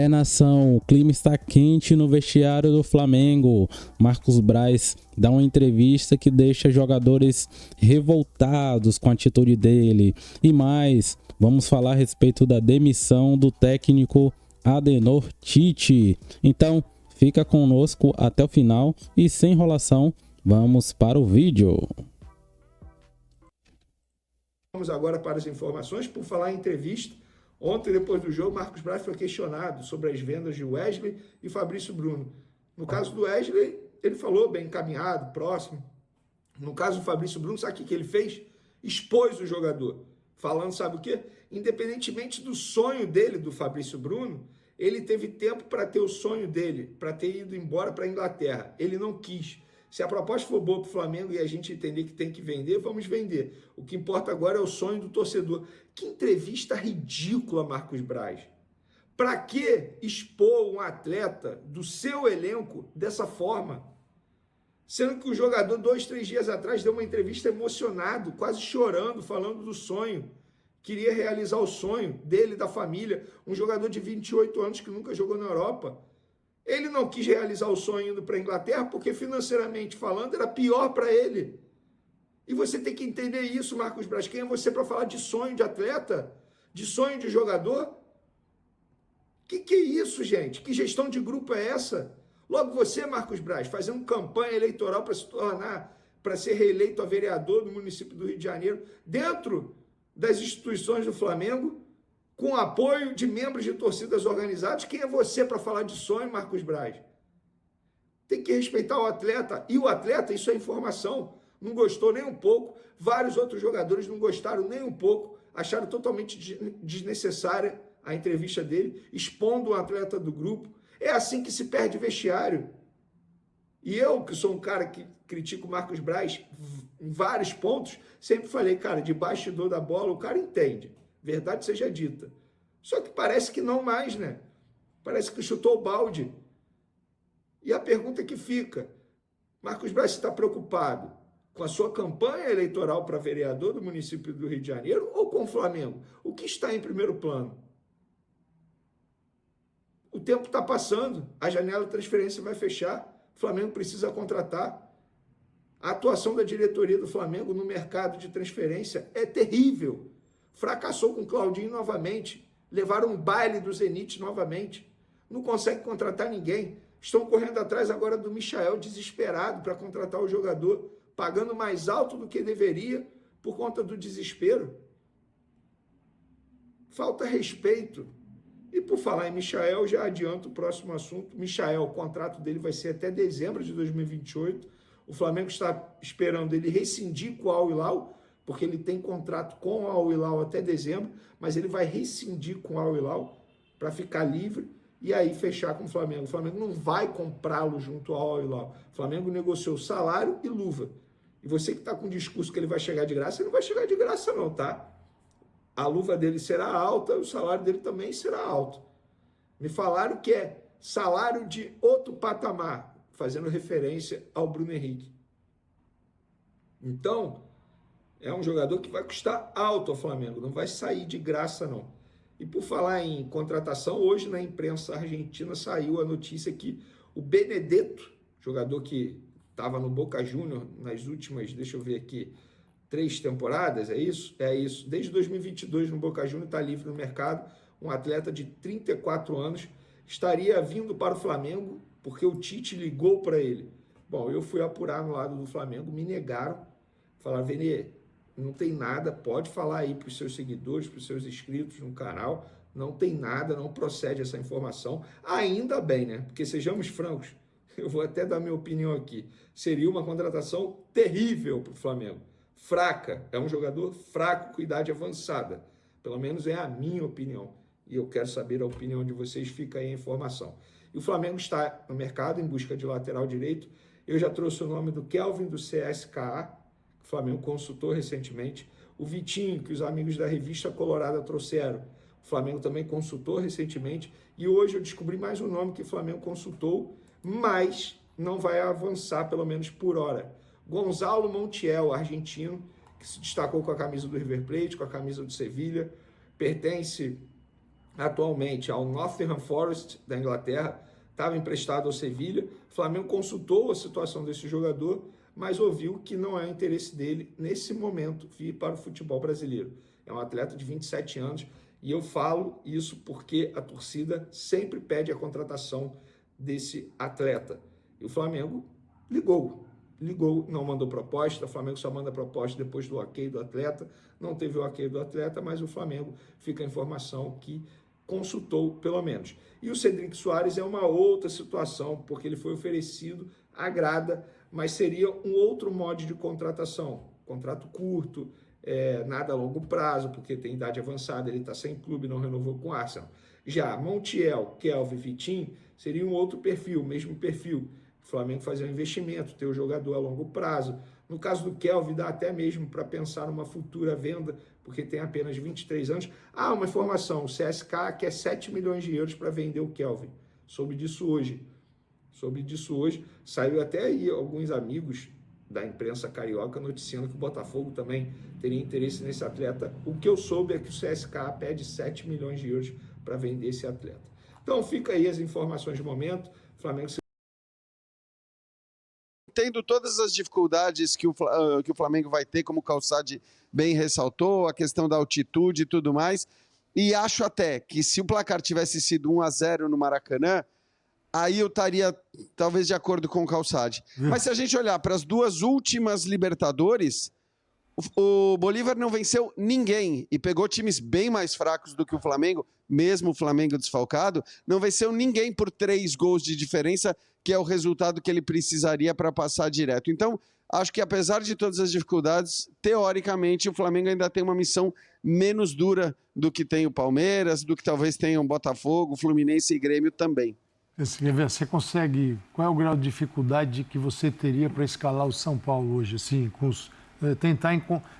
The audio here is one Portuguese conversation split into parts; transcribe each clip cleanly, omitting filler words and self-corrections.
Nação, o clima está quente no vestiário do Flamengo. Marcos Braz dá uma entrevista que deixa jogadores revoltados com a atitude dele. E mais, vamos falar a respeito da demissão do técnico Adenor Tite. Então, fica conosco até o final e sem enrolação, vamos para o vídeo. Vamos agora para as informações. Por falar em entrevista, ontem, depois do jogo, Marcos Braz foi questionado sobre as vendas de Wesley e Fabrício Bruno. No caso do Wesley, ele falou bem encaminhado, próximo. No caso do Fabrício Bruno, sabe o que ele fez? Expôs o jogador. Falando, sabe o quê? Independentemente do sonho dele, do Fabrício Bruno, ele teve tempo para ter o sonho dele, para ter ido embora para a Inglaterra. Ele não quis. Se a proposta for boa para o Flamengo e a gente entender que tem que vender, vamos vender. O que importa agora é o sonho do torcedor. Que entrevista ridícula, Marcos Braz. Para que expor um atleta do seu elenco dessa forma? Sendo que o jogador, 2, 3 dias atrás, deu uma entrevista emocionado, quase chorando, falando do sonho. Queria realizar o sonho dele, da família. Um jogador de 28 anos que nunca jogou na Europa. Ele não quis realizar o sonho indo para a Inglaterra porque, financeiramente falando, era pior para ele. E você tem que entender isso, Marcos Braz. Quem é você para falar de sonho de atleta? De sonho de jogador? Que é isso, gente? Que gestão de grupo é essa? Logo você, Marcos Braz, fazendo campanha eleitoral para se tornar, para ser reeleito a vereador do município do Rio de Janeiro, dentro das instituições do Flamengo, com apoio de membros de torcidas organizadas. Quem é você para falar de sonho, Marcos Braz? Tem que respeitar o atleta. E o atleta, isso é informação, não gostou nem um pouco. Vários outros jogadores não gostaram nem um pouco, acharam totalmente desnecessária a entrevista dele, expondo o atleta do grupo. É assim que se perde vestiário. E eu, que sou um cara que critico o Marcos Braz em vários pontos, sempre falei, cara, de bastidor da bola o cara entende. Verdade seja dita. Só que parece que não mais, né? Parece que chutou o balde. E a pergunta que fica, Marcos Braz está preocupado com a sua campanha eleitoral para vereador do município do Rio de Janeiro ou com o Flamengo? O que está em primeiro plano? O tempo está passando, a janela de transferência vai fechar, o Flamengo precisa contratar. A atuação da diretoria do Flamengo no mercado de transferência é terrível. Fracassou com o Claudinho novamente, levaram um baile do Zenit novamente, não consegue contratar ninguém, estão correndo atrás agora do Michael, desesperado para contratar o jogador, pagando mais alto do que deveria por conta do desespero. Falta respeito. E por falar em Michael, já adianto o próximo assunto. Michael, o contrato dele vai ser até dezembro de 2028, o Flamengo está esperando ele rescindir com o Al Hilal, porque ele tem contrato com o Al Hilal até dezembro, mas ele vai rescindir com o Al Hilal para ficar livre e aí fechar com o Flamengo. O Flamengo não vai comprá-lo junto ao Al Hilal. O Flamengo negociou salário e luva. E você que está com o discurso que ele vai chegar de graça, ele não vai chegar de graça não, tá? A luva dele será alta, o salário dele também será alto. Me falaram que é salário de outro patamar, fazendo referência ao Bruno Henrique. Então, é um jogador que vai custar alto ao Flamengo, não vai sair de graça, não. E por falar em contratação, hoje na imprensa argentina saiu a notícia que o Benedetto, jogador que estava no Boca Juniors nas últimas, deixa eu ver aqui, 3 temporadas, é isso? É isso. Desde 2022 no Boca Juniors, está livre no mercado, um atleta de 34 anos, estaria vindo para o Flamengo porque o Tite ligou para ele. Bom, eu fui apurar no lado do Flamengo, me negaram, falaram, Vene, não tem nada, pode falar aí para os seus seguidores, para os seus inscritos no canal, não tem nada, não procede essa informação. Ainda bem, né? Porque sejamos francos, eu vou até dar minha opinião aqui, seria uma contratação terrível para o Flamengo. Fraca, é um jogador fraco com idade avançada, pelo menos é a minha opinião. E eu quero saber a opinião de vocês, fica aí a informação. E o Flamengo está no mercado em busca de lateral direito. Eu já trouxe o nome do Kelvin do CSKA, que o Flamengo consultou recentemente. O Vitinho, que os amigos da revista Colorada trouxeram. O Flamengo também consultou recentemente. E hoje eu descobri mais um nome que o Flamengo consultou, mas não vai avançar, pelo menos por hora. Gonzalo Montiel, argentino, que se destacou com a camisa do River Plate, com a camisa do Sevilha, pertence atualmente ao Nottingham Forest da Inglaterra, estava emprestado ao Sevilha. O Flamengo consultou a situação desse jogador, mas ouviu que não é o interesse dele, nesse momento, vir para o futebol brasileiro. É um atleta de 27 anos, e eu falo isso porque a torcida sempre pede a contratação desse atleta. E o Flamengo ligou, não mandou proposta. O Flamengo só manda proposta depois do ok do atleta. Não teve o ok do atleta, mas o Flamengo fica a informação que consultou, pelo menos. E o Cedric Soares é uma outra situação, porque ele foi oferecido, agrada, mas seria um outro modo de contratação. Contrato curto, nada a longo prazo, porque tem idade avançada, ele está sem clube, não renovou com o Arsenal. Já Montiel, Kelvin, Vitinho, seria um outro perfil, mesmo perfil. O Flamengo fazer um investimento, ter o jogador a longo prazo. No caso do Kelvin, dá até mesmo para pensar numa futura venda, porque tem apenas 23 anos. Ah, uma informação, o CSKA quer 7 milhões de euros para vender o Kelvin. Soube disso hoje. Saiu até aí alguns amigos da imprensa carioca noticiando que o Botafogo também teria interesse nesse atleta. O que eu soube é que o CSKA pede 7 milhões de euros para vender esse atleta. Então fica aí as informações de momento. O Flamengo tendo todas as dificuldades que o Flamengo vai ter, como o Calçade bem ressaltou, a questão da altitude e tudo mais, e acho até que se o placar tivesse sido 1-0 no Maracanã, aí eu estaria talvez de acordo com o Calçade. Mas se a gente olhar para as duas últimas Libertadores, o Bolívar não venceu ninguém e pegou times bem mais fracos do que o Flamengo, mesmo o Flamengo desfalcado, não venceu ninguém por 3 gols de diferença, que é o resultado que ele precisaria para passar direto. Então, acho que apesar de todas as dificuldades, teoricamente o Flamengo ainda tem uma missão menos dura do que tem o Palmeiras, do que talvez tenha o Botafogo, Fluminense e Grêmio também. Você consegue... Qual é o grau de dificuldade que você teria para escalar o São Paulo hoje, assim, com os... Tentar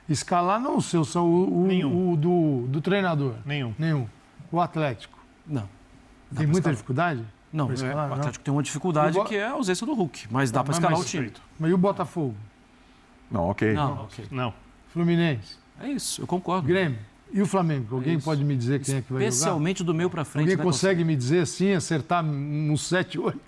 escalar não o seu, só o do treinador. Nenhum. O Atlético. Não. Tem muita dificuldade? Não, o Atlético tem uma dificuldade que é a ausência do Hulk, mas dá para escalar o time. Mas e o Botafogo? Não, ok. Não. Fluminense? É isso, eu concordo. Grêmio? E o Flamengo? Alguém pode me dizer quem é que vai jogar? Especialmente do meio para frente. Alguém consegue me dizer assim, acertar uns 7, 8?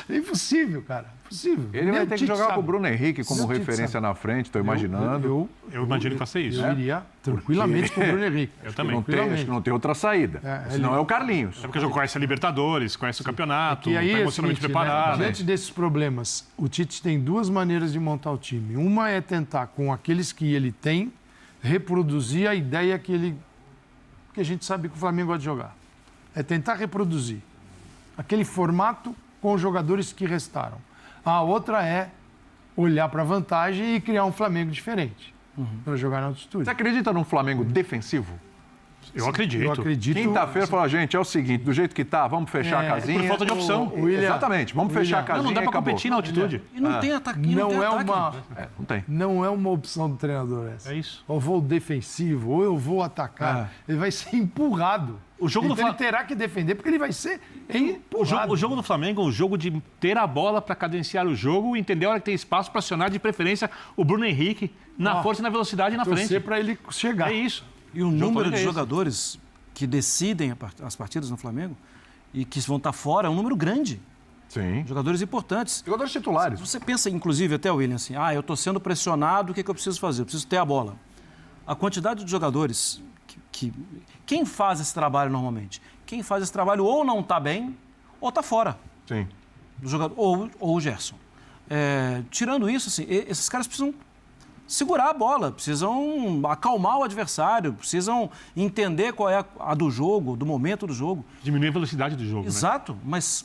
É impossível, cara. Impossível. Ele vai ter que jogar com o Bruno Henrique como referência na frente, estou imaginando. Eu imagino que faça isso. Eu iria tranquilamente com o Bruno Henrique. Eu também. Acho que não tem outra saída. Senão é o Carlinhos. É porque já conhece a Libertadores, conhece o campeonato, está emocionalmente preparado. Diante desses problemas, o Tite tem 2 maneiras de montar o time. Uma é tentar, com aqueles que ele tem, reproduzir a ideia que a gente sabe que o Flamengo gosta de jogar. É tentar reproduzir aquele formato com os jogadores que restaram. A outra é olhar para a vantagem e criar um Flamengo diferente para jogar na altitude. Você acredita num Flamengo defensivo? Eu acredito. Eu acredito. Quinta-feira fala, gente, é o seguinte, do jeito que tá, vamos fechar a casinha. Por falta de opção. Exatamente, vamos fechar a casinha. Não dá para competir na altitude. E não tem ataque. Não tem. Não é uma opção do treinador essa. É isso. Ou vou defensivo, ou eu vou atacar. Ele vai ser empurrado. Ele terá que defender, porque ele vai ser empurrado. O jogo do Flamengo é um jogo de ter a bola para cadenciar o jogo e entender a hora que tem espaço para acionar, de preferência, o Bruno Henrique na força e na velocidade na frente. Para ele chegar. É isso. E o número de jogadores que decidem as partidas no Flamengo e que vão estar fora é um número grande. Sim. Jogadores importantes. Jogadores titulares. Você pensa, inclusive, até, William, assim, eu estou sendo pressionado, o que eu preciso fazer? Eu preciso ter a bola. A quantidade de jogadores quem faz esse trabalho normalmente? Quem faz esse trabalho ou não está bem ou está fora. Sim. Do jogador, ou o Gerson. Tirando isso, assim, esses caras precisam segurar a bola, precisam acalmar o adversário, precisam entender qual é a do jogo, do momento do jogo. Diminuir a velocidade do jogo, Exato, mas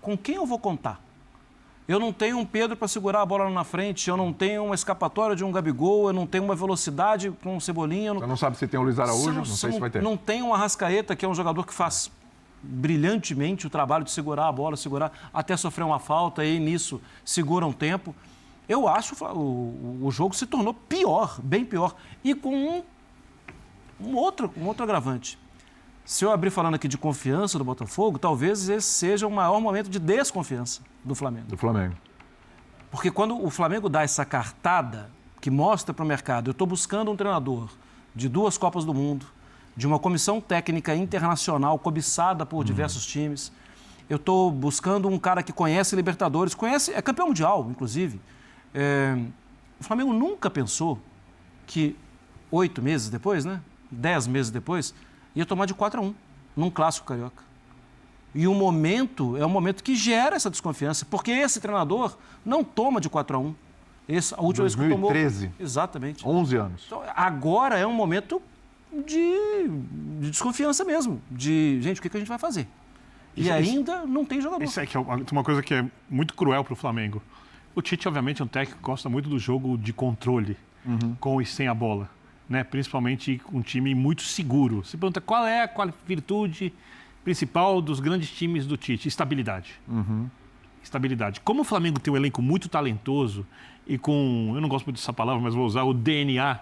com quem eu vou contar? Eu não tenho um Pedro para segurar a bola lá na frente, eu não tenho uma escapatória de um Gabigol, eu não tenho uma velocidade com um Cebolinha. Você não sabe se tem o Luiz Araújo, não sei se vai ter. Não tem um Arrascaeta, que é um jogador que faz brilhantemente o trabalho de segurar a bola, até sofrer uma falta e nisso segura um tempo. Eu acho que o jogo se tornou pior, bem pior. E com um outro agravante. Se eu abrir falando aqui de confiança do Botafogo, talvez esse seja o maior momento de desconfiança do Flamengo. Porque quando o Flamengo dá essa cartada que mostra para o mercado, eu estou buscando um treinador de 2 Copas do Mundo, de uma comissão técnica internacional cobiçada por diversos times. Eu estou buscando um cara que conhece Libertadores, é campeão mundial, inclusive. O Flamengo nunca pensou que 8 meses depois, 10 meses depois, ia tomar de 4-1 num clássico carioca. E o momento é o momento que gera essa desconfiança, porque esse treinador não toma de 4-1. A última vez que tomou... 2013. Exatamente. 11 anos. Então, agora é um momento de desconfiança mesmo, gente, o que a gente vai fazer? Ainda não tem jogador. Isso é que é uma coisa que é muito cruel para o Flamengo. O Tite, obviamente, é um técnico que gosta muito do jogo de controle, com e sem a bola, né? Principalmente um time muito seguro. Você pergunta qual é a virtude principal dos grandes times do Tite? Estabilidade. Estabilidade. Como o Flamengo tem um elenco muito talentoso e com, eu não gosto muito dessa palavra, mas vou usar o DNA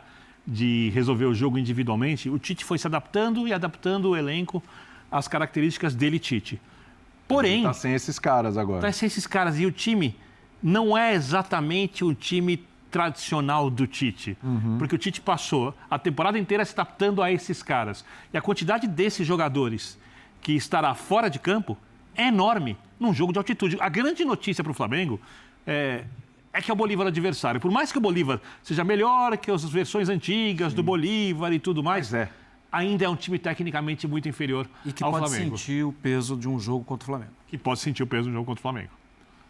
de resolver o jogo individualmente, o Tite foi se adaptando e adaptando o elenco às características dele, Tite. Porém... Tá sem esses caras agora. Tá sem esses caras. E o time não é exatamente o time tradicional do Tite. Porque o Tite passou a temporada inteira se adaptando a esses caras. E a quantidade desses jogadores que estará fora de campo é enorme num jogo de altitude. A grande notícia para o Flamengo é que é o Bolívar adversário. Por mais que o Bolívar seja melhor que as versões antigas do Bolívar e tudo mais, ainda é um time tecnicamente muito inferior ao Flamengo. E que pode sentir o peso de um jogo contra o Flamengo. Que pode sentir o peso de um jogo contra o Flamengo.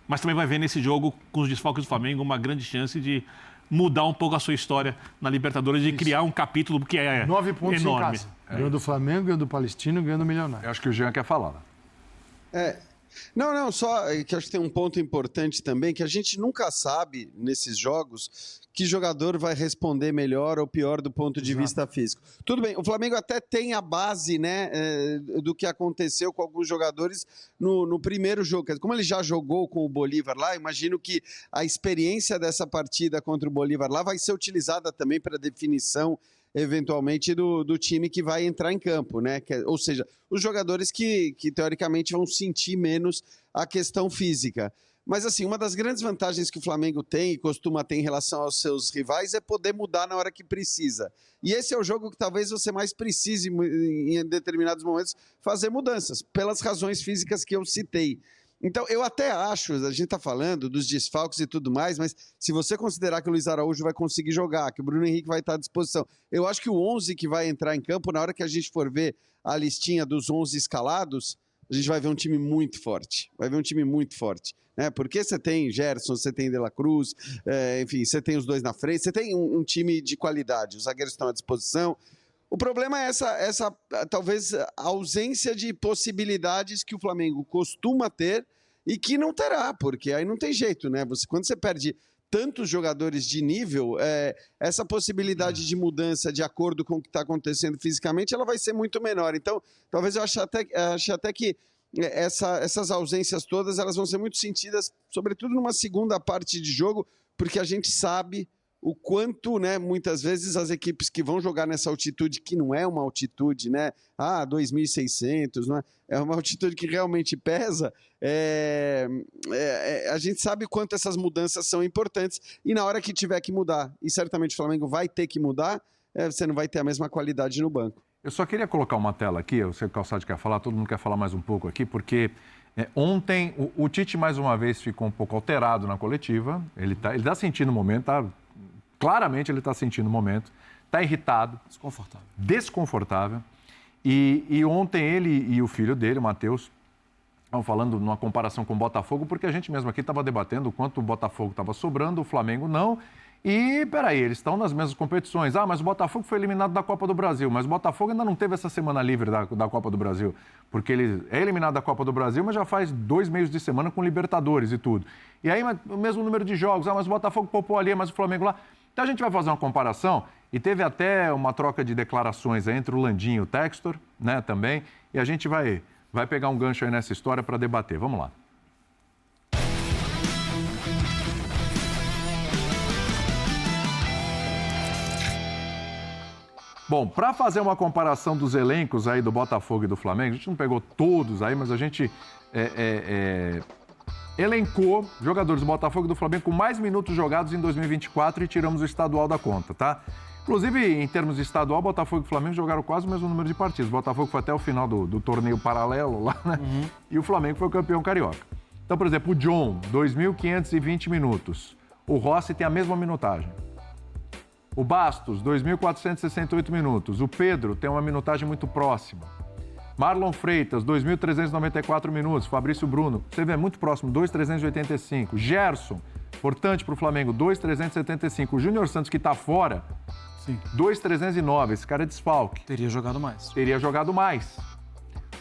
Mas também vai ver nesse jogo, com os desfalques do Flamengo, uma grande chance de mudar um pouco a sua história na Libertadores, de criar um capítulo que é 9 pontos enorme. em casa. Ganhou do Flamengo, ganhou do Palestino, ganhou do Milionário. Eu acho que o Jean quer falar. Não, só que acho que tem um ponto importante também, que a gente nunca sabe, nesses jogos, que jogador vai responder melhor ou pior do ponto de vista físico. Tudo bem, o Flamengo até tem a base, do que aconteceu com alguns jogadores no primeiro jogo. Como ele já jogou com o Bolívar lá, imagino que a experiência dessa partida contra o Bolívar lá vai ser utilizada também para definição eventualmente do time que vai entrar em campo, ou seja, os jogadores que teoricamente vão sentir menos a questão física. Mas assim, uma das grandes vantagens que o Flamengo tem e costuma ter em relação aos seus rivais é poder mudar na hora que precisa. E esse é o jogo que talvez você mais precise em determinados momentos fazer mudanças, pelas razões físicas que eu citei. Então, eu até acho, a gente está falando dos desfalques e tudo mais, mas se você considerar que o Luiz Araújo vai conseguir jogar, que o Bruno Henrique vai estar à disposição, eu acho que o 11 que vai entrar em campo, na hora que a gente for ver a listinha dos 11 escalados, a gente vai ver um time muito forte. Porque você tem Gerson, você tem De La Cruz, enfim, você tem os dois na frente, você tem um time de qualidade, os zagueiros estão à disposição. O problema é essa talvez, ausência de possibilidades que o Flamengo costuma ter e que não terá, porque aí não tem jeito, quando você perde tantos jogadores de nível, essa possibilidade de mudança de acordo com o que está acontecendo fisicamente, ela vai ser muito menor. Então, talvez eu ache até que essas ausências todas, elas vão ser muito sentidas, sobretudo numa segunda parte de jogo, porque a gente sabe o quanto, muitas vezes as equipes que vão jogar nessa altitude, que não é uma altitude, 2.600, não é uma altitude que realmente pesa, a gente sabe quanto essas mudanças são importantes e na hora que tiver que mudar, e certamente o Flamengo vai ter que mudar, você não vai ter a mesma qualidade no banco. Eu só queria colocar uma tela aqui, eu sei que o Calçado quer falar, todo mundo quer falar mais um pouco aqui, porque ontem o Tite mais uma vez ficou um pouco alterado na coletiva, ele tá sentindo o momento, claramente ele está sentindo o momento, está irritado. Desconfortável. E ontem ele e o filho dele, o Matheus, estavam falando numa comparação com o Botafogo, porque a gente mesmo aqui estava debatendo o quanto o Botafogo estava sobrando, o Flamengo não. E, peraí, eles estão nas mesmas competições. Mas o Botafogo foi eliminado da Copa do Brasil. Mas o Botafogo ainda não teve essa semana livre da Copa do Brasil. Porque ele é eliminado da Copa do Brasil, mas já faz 2 meios de semana com Libertadores e tudo. E aí, o mesmo número de jogos. Mas o Botafogo poupou ali, mas o Flamengo lá. Então a gente vai fazer uma comparação e teve até uma troca de declarações entre o Landim e o Textor, também. E a gente vai pegar um gancho aí nessa história para debater. Vamos lá. Bom, para fazer uma comparação dos elencos aí do Botafogo e do Flamengo, a gente não pegou todos aí, mas a gente elencou jogadores do Botafogo e do Flamengo com mais minutos jogados em 2024 e tiramos o estadual da conta, tá? Inclusive, em termos de estadual, Botafogo e Flamengo jogaram quase o mesmo número de partidas. O Botafogo foi até o final do torneio paralelo lá, né? E o Flamengo foi o campeão carioca. Então, por exemplo, o John, 2.520 minutos. O Rossi tem a mesma minutagem. O Bastos, 2.468 minutos. O Pedro tem uma minutagem muito próxima. Marlon Freitas, 2.394 minutos. Fabrício Bruno, você vê, muito próximo, 2.385. Gerson, importante para o Flamengo, 2.375. O Júnior Santos, que está fora, 2.309. Esse cara é desfalque. Teria jogado mais. Teria jogado mais.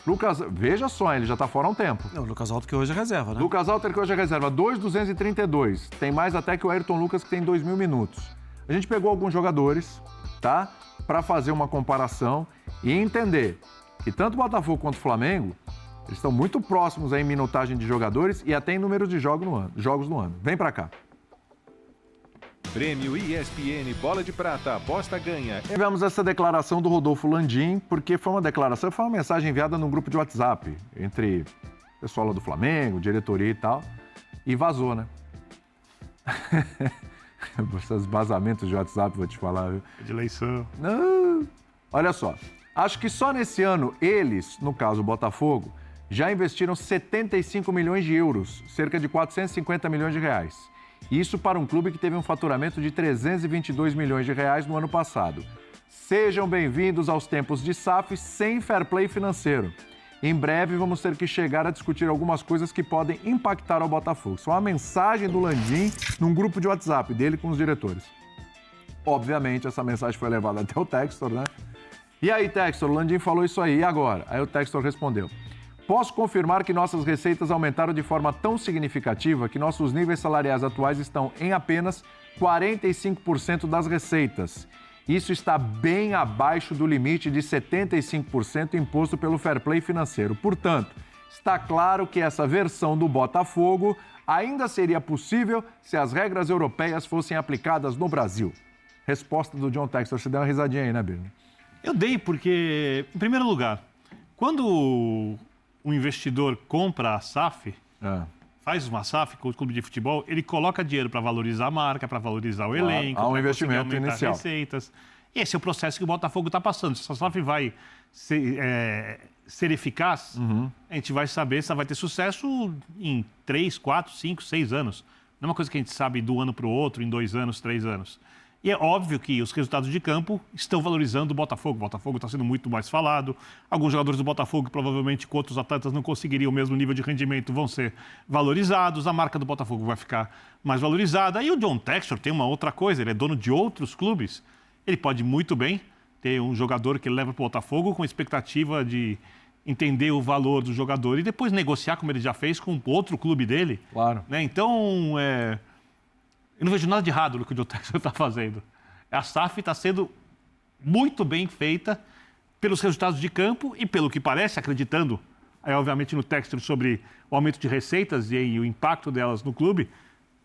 Lucas, veja só, ele já está fora há um tempo. Não, o Lucas Alto que hoje é reserva, né? Lucas Alter, que hoje é reserva, 2.232. Tem mais até que o Ayrton Lucas, que tem 2.000 minutos. A gente pegou alguns jogadores, tá? Para fazer uma comparação e entender que tanto o Botafogo quanto o Flamengo, eles estão muito próximos aí em minutagem de jogadores e até em números de jogos no ano. Vem para cá. Prêmio ESPN Bola de Prata, aposta ganha. Tivemos essa declaração do Rodolfo Landim, porque foi uma mensagem enviada num grupo de WhatsApp entre o pessoal lá do Flamengo, diretoria e tal, e vazou, né? Esses vazamentos de WhatsApp, vou te falar, viu? De eleição. Não. Olha só, acho que só nesse ano eles, no caso o Botafogo, já investiram 75 milhões de euros, cerca de 450 milhões de reais. Isso para um clube que teve um faturamento de 322 milhões de reais no ano passado. Sejam bem-vindos aos tempos de SAF sem fair play financeiro. Em breve vamos ter que chegar a discutir algumas coisas que podem impactar ao Botafogo. Isso é uma mensagem do Landim num grupo de WhatsApp dele com os diretores. Obviamente, essa mensagem foi levada até o Textor, né? E aí, Textor, o Landim falou isso aí, e agora? Aí o Textor respondeu: posso confirmar que nossas receitas aumentaram de forma tão significativa que nossos níveis salariais atuais estão em apenas 45% das receitas. Isso está bem abaixo do limite de 75% imposto pelo fair play financeiro. Portanto, está claro que essa versão do Botafogo ainda seria possível se as regras europeias fossem aplicadas no Brasil. Resposta do John Textor. Você deu uma risadinha aí, né, Birne? Eu dei porque, em primeiro lugar, quando o investidor compra a SAF, faz uma SAF com o clube de futebol, ele coloca dinheiro para valorizar a marca, para valorizar o elenco, há um investimento inicial. Receitas. E esse é o processo que o Botafogo está passando. Se essa SAF vai ser eficaz, a gente vai saber se ela vai ter sucesso em 3, 4, 5, 6 anos. Não é uma coisa que a gente sabe do ano para o outro, em 2 anos, 3 anos. E é óbvio que os resultados de campo estão valorizando o Botafogo. O Botafogo está sendo muito mais falado. Alguns jogadores do Botafogo, provavelmente com outros atletas, não conseguiriam o mesmo nível de rendimento, vão ser valorizados. A marca do Botafogo vai ficar mais valorizada. E o John Textor tem uma outra coisa, ele é dono de outros clubes. Ele pode muito bem ter um jogador que ele leva para o Botafogo com expectativa de entender o valor do jogador e depois negociar, como ele já fez, com outro clube dele. Claro. Né? Então, eu não vejo nada de errado no que o John Textor está fazendo. A SAF está sendo muito bem feita pelos resultados de campo e, pelo que parece, acreditando, obviamente, no Textor sobre o aumento de receitas e o impacto delas no clube,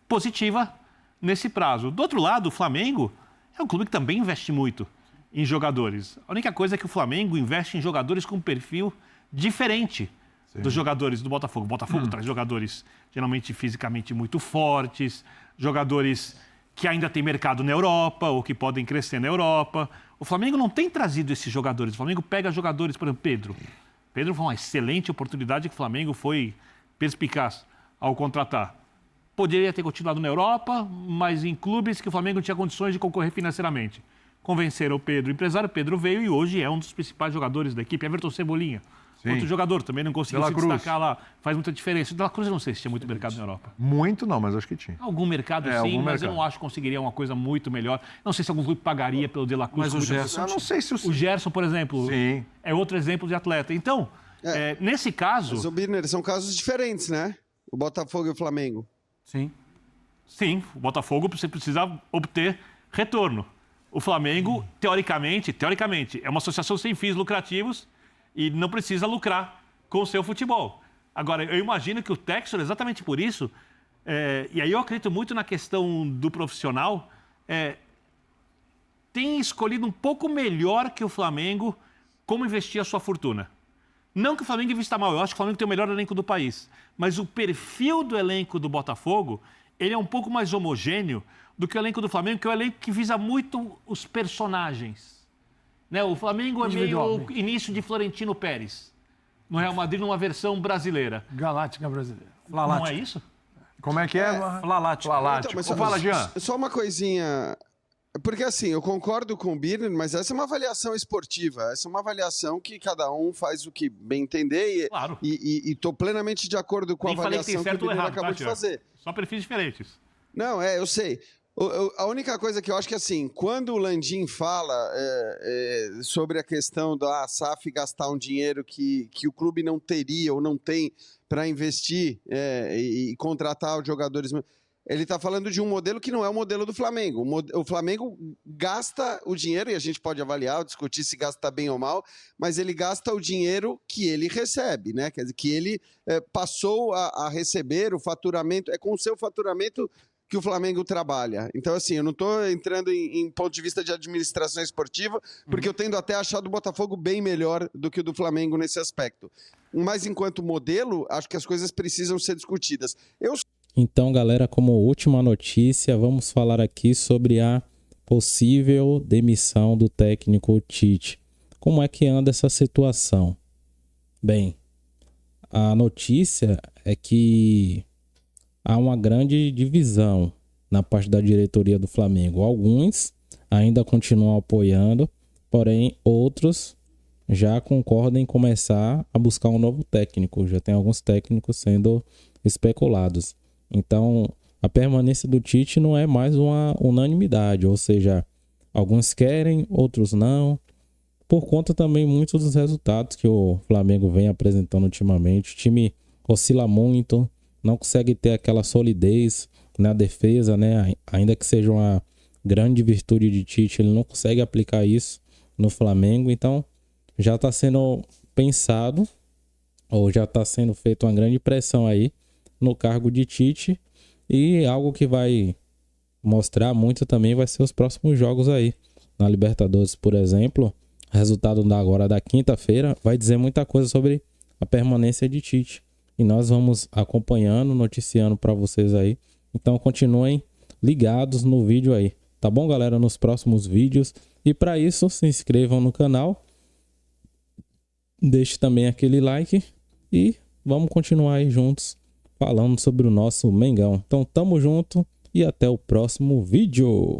positiva nesse prazo. Do outro lado, o Flamengo é um clube que também investe muito em jogadores. A única coisa é que o Flamengo investe em jogadores com perfil diferente dos jogadores do Botafogo. O Botafogo traz jogadores geralmente fisicamente muito fortes, jogadores que ainda têm mercado na Europa ou que podem crescer na Europa. O Flamengo não tem trazido esses jogadores. O Flamengo pega jogadores, por exemplo, Pedro. Pedro foi uma excelente oportunidade que o Flamengo foi perspicaz ao contratar. Poderia ter continuado na Europa, mas em clubes que o Flamengo não tinha condições de concorrer financeiramente. Convenceram o Pedro. O empresário Pedro veio e hoje é um dos principais jogadores da equipe. Everton Cebolinha. Sim. Outro jogador também não conseguiu se Cruz. destacar lá. Faz muita diferença. O De La Cruz eu não sei se tinha muito mercado na Europa. Muito não, mas acho que tinha. Algum mercado sim, algum mas mercado. eu não acho que conseguiria uma coisa muito melhor. Não sei se algum clube pagaria pelo De La Cruz. Mas o Gerson... Eu não sei se O Gerson, por exemplo, Sim. é outro exemplo de atleta. Então, nesse caso... Mas, Birner, são casos diferentes, né? O Botafogo e o Flamengo. Sim. Sim, o Botafogo você precisa obter retorno. O Flamengo, teoricamente, é uma associação sem fins lucrativos e não precisa lucrar com o seu futebol. Agora, eu imagino que o Textor, exatamente por isso, e aí eu acredito muito na questão do profissional, tem escolhido um pouco melhor que o Flamengo como investir a sua fortuna. Não que o Flamengo invista mal, eu acho que o Flamengo tem o melhor elenco do país, mas o perfil do elenco do Botafogo ele é um pouco mais homogêneo do que o elenco do Flamengo, que é o elenco que visa muito os personagens. Né? O Flamengo é meio o início de Florentino Pérez. No Real Madrid, numa versão brasileira. Galáctica brasileira. Não é isso? Como é que é? Flalático. Então, mas Fala, Jean. Só uma coisinha. Porque assim, eu concordo com o Birner, mas essa é uma avaliação esportiva. Essa é uma avaliação que cada um faz o que bem entender. Claro. E estou plenamente de acordo com a Nem falei que tem avaliação que o certo ou Birner errado, acabou tá, de Jean? fazer. Só perfis diferentes. Não, eu sei. A única coisa que eu acho que, assim, quando o Landim fala sobre a questão da SAF gastar um dinheiro que o clube não teria ou não tem para investir e contratar os jogadores, ele está falando de um modelo que não é o modelo do Flamengo. O Flamengo gasta o dinheiro, e a gente pode avaliar, discutir se gasta bem ou mal, mas ele gasta o dinheiro que ele recebe, né? Quer dizer, que ele passou a receber o faturamento, é com o seu faturamento que o Flamengo trabalha. Então, assim, eu não estou entrando em ponto de vista de administração esportiva, porque eu tendo até a achar do Botafogo bem melhor do que o do Flamengo nesse aspecto. Mas, enquanto modelo, acho que as coisas precisam ser discutidas. Então, galera, como última notícia, vamos falar aqui sobre a possível demissão do técnico Tite. Como é que anda essa situação? Bem, a notícia é que há uma grande divisão na parte da diretoria do Flamengo. Alguns ainda continuam apoiando, porém outros já concordam em começar a buscar um novo técnico. Já tem alguns técnicos sendo especulados. Então, a permanência do Tite não é mais uma unanimidade, ou seja, alguns querem, outros não, por conta também muito dos resultados que o Flamengo vem apresentando ultimamente. O time oscila muito, não consegue ter aquela solidez na defesa, né? Ainda que seja uma grande virtude de Tite, ele não consegue aplicar isso no Flamengo. Então, já está sendo pensado, ou já está sendo feita uma grande pressão aí no cargo de Tite, e algo que vai mostrar muito também vai ser os próximos jogos aí. Na Libertadores, por exemplo, o resultado agora da quinta-feira vai dizer muita coisa sobre a permanência de Tite. E nós vamos acompanhando, noticiando para vocês aí. Então continuem ligados no vídeo aí. Tá bom, galera? Nos próximos vídeos. E para isso, se inscrevam no canal. Deixe também aquele like. E vamos continuar aí juntos falando sobre o nosso Mengão. Então tamo junto e até o próximo vídeo.